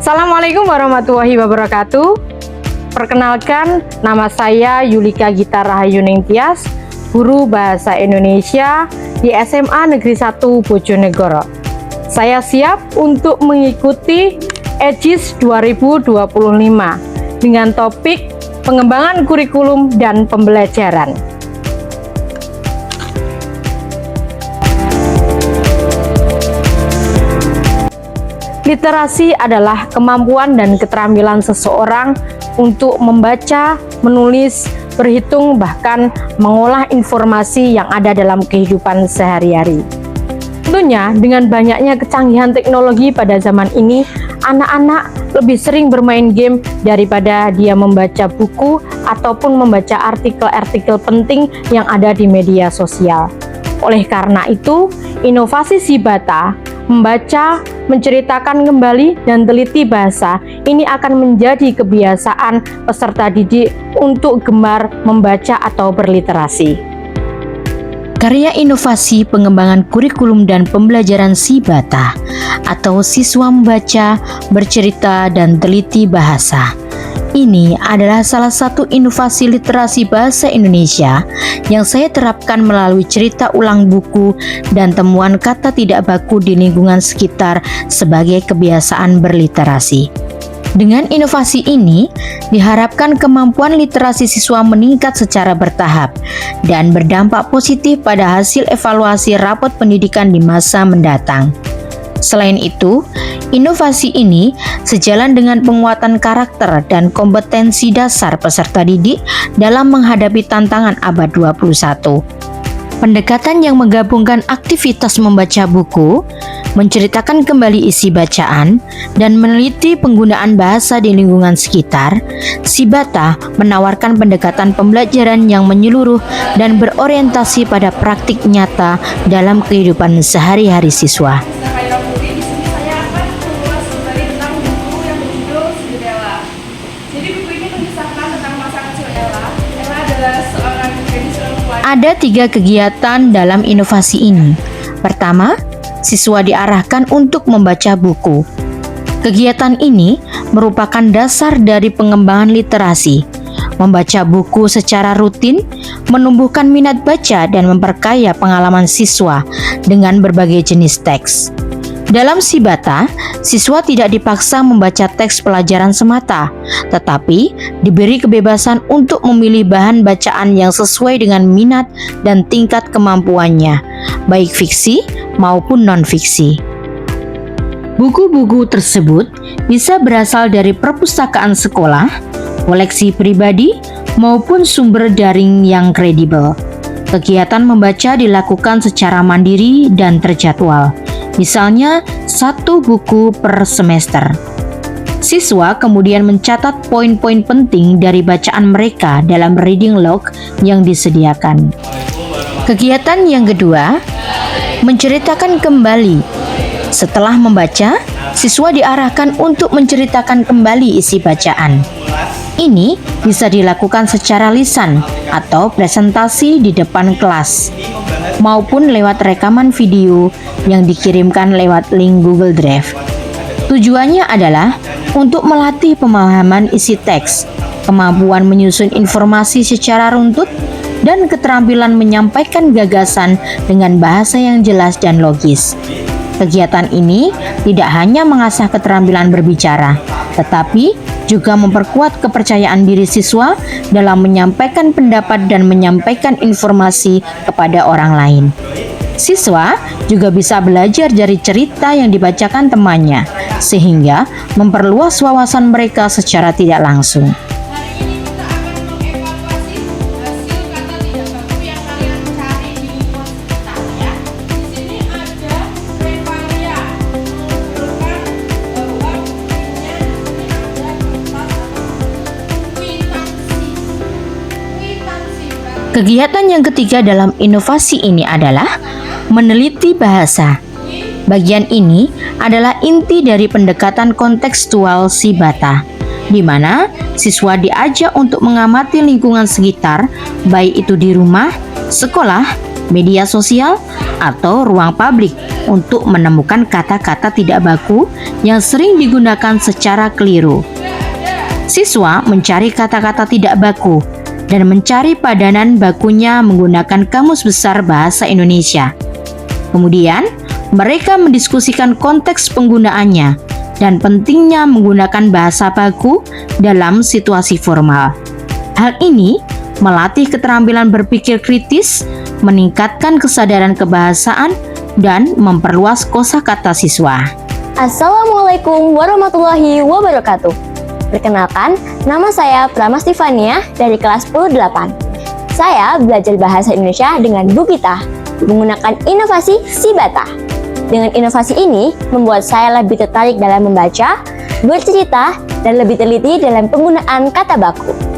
Assalamualaikum warahmatullahi wabarakatuh. Perkenalkan, nama saya Yulika Gita Rahayu Ningtyas, guru Bahasa Indonesia di SMA Negeri 1 Bojonegoro. Saya siap untuk mengikuti EJIS 2025 dengan topik pengembangan kurikulum dan pembelajaran. Literasi adalah kemampuan dan keterampilan seseorang untuk membaca, menulis, berhitung, bahkan mengolah informasi yang ada dalam kehidupan sehari-hari. Tentunya dengan banyaknya kecanggihan teknologi pada zaman ini, anak-anak lebih sering bermain game daripada dia membaca buku ataupun membaca artikel-artikel penting yang ada di media sosial. Oleh karena itu, inovasi Sibata membaca, menceritakan kembali, dan teliti bahasa ini akan menjadi kebiasaan peserta didik untuk gemar membaca atau berliterasi. Karya inovasi pengembangan kurikulum dan pembelajaran Sibata atau Siswa Membaca, Bercerita, dan Teliti Bahasa. Ini adalah salah satu inovasi literasi bahasa Indonesia yang saya terapkan melalui cerita ulang buku dan temuan kata tidak baku di lingkungan sekitar sebagai kebiasaan berliterasi. Dengan inovasi ini, diharapkan kemampuan literasi siswa meningkat secara bertahap dan berdampak positif pada hasil evaluasi rapot pendidikan di masa mendatang. Selain itu, inovasi ini sejalan dengan penguatan karakter dan kompetensi dasar peserta didik dalam menghadapi tantangan abad 21. Pendekatan yang menggabungkan aktivitas membaca buku, menceritakan kembali isi bacaan, dan meneliti penggunaan bahasa di lingkungan sekitar, Sibata menawarkan pendekatan pembelajaran yang menyeluruh dan berorientasi pada praktik nyata dalam kehidupan sehari-hari siswa. Ada 3 kegiatan dalam inovasi ini. Pertama, siswa diarahkan untuk membaca buku. Kegiatan ini merupakan dasar dari pengembangan literasi. Membaca buku secara rutin menumbuhkan minat baca dan memperkaya pengalaman siswa dengan berbagai jenis teks. Dalam Sibata, siswa tidak dipaksa membaca teks pelajaran semata, tetapi diberi kebebasan untuk memilih bahan bacaan yang sesuai dengan minat dan tingkat kemampuannya, baik fiksi maupun non-fiksi. Buku-buku tersebut bisa berasal dari perpustakaan sekolah, koleksi pribadi, maupun sumber daring yang kredibel. Kegiatan membaca dilakukan secara mandiri dan terjadwal. Misalnya, 1 buku per semester. Siswa kemudian mencatat poin-poin penting dari bacaan mereka dalam reading log yang disediakan. Kegiatan yang kedua, menceritakan kembali. Setelah membaca, siswa diarahkan untuk menceritakan kembali isi bacaan. Ini bisa dilakukan secara lisan atau presentasi di depan kelas, maupun lewat rekaman video yang dikirimkan lewat link Google Drive. Tujuannya adalah untuk melatih pemahaman isi teks, kemampuan menyusun informasi secara runtut, dan keterampilan menyampaikan gagasan dengan bahasa yang jelas dan logis. Kegiatan ini tidak hanya mengasah keterampilan berbicara, tetapi juga memperkuat kepercayaan diri siswa dalam menyampaikan pendapat dan menyampaikan informasi kepada orang lain. Siswa juga bisa belajar dari cerita yang dibacakan temannya, sehingga memperluas wawasan mereka secara tidak langsung. Kegiatan yang ketiga dalam inovasi ini adalah meneliti bahasa. Bagian ini adalah inti dari pendekatan kontekstual Sibata, di mana siswa diajak untuk mengamati lingkungan sekitar, baik itu di rumah, sekolah, media sosial, atau ruang publik untuk menemukan kata-kata tidak baku yang sering digunakan secara keliru. Siswa mencari kata-kata tidak baku dan mencari padanan bakunya menggunakan Kamus Besar Bahasa Indonesia. Kemudian, mereka mendiskusikan konteks penggunaannya dan pentingnya menggunakan bahasa baku dalam situasi formal. Hal ini melatih keterampilan berpikir kritis, meningkatkan kesadaran kebahasaan, dan memperluas kosakata siswa. Assalamualaikum warahmatullahi wabarakatuh. Perkenalkan, nama saya Prama Stefania dari kelas 10-8. Saya belajar bahasa Indonesia dengan Bu Gita menggunakan inovasi Sibata. Dengan inovasi ini membuat saya lebih tertarik dalam membaca, bercerita, dan lebih teliti dalam penggunaan kata baku.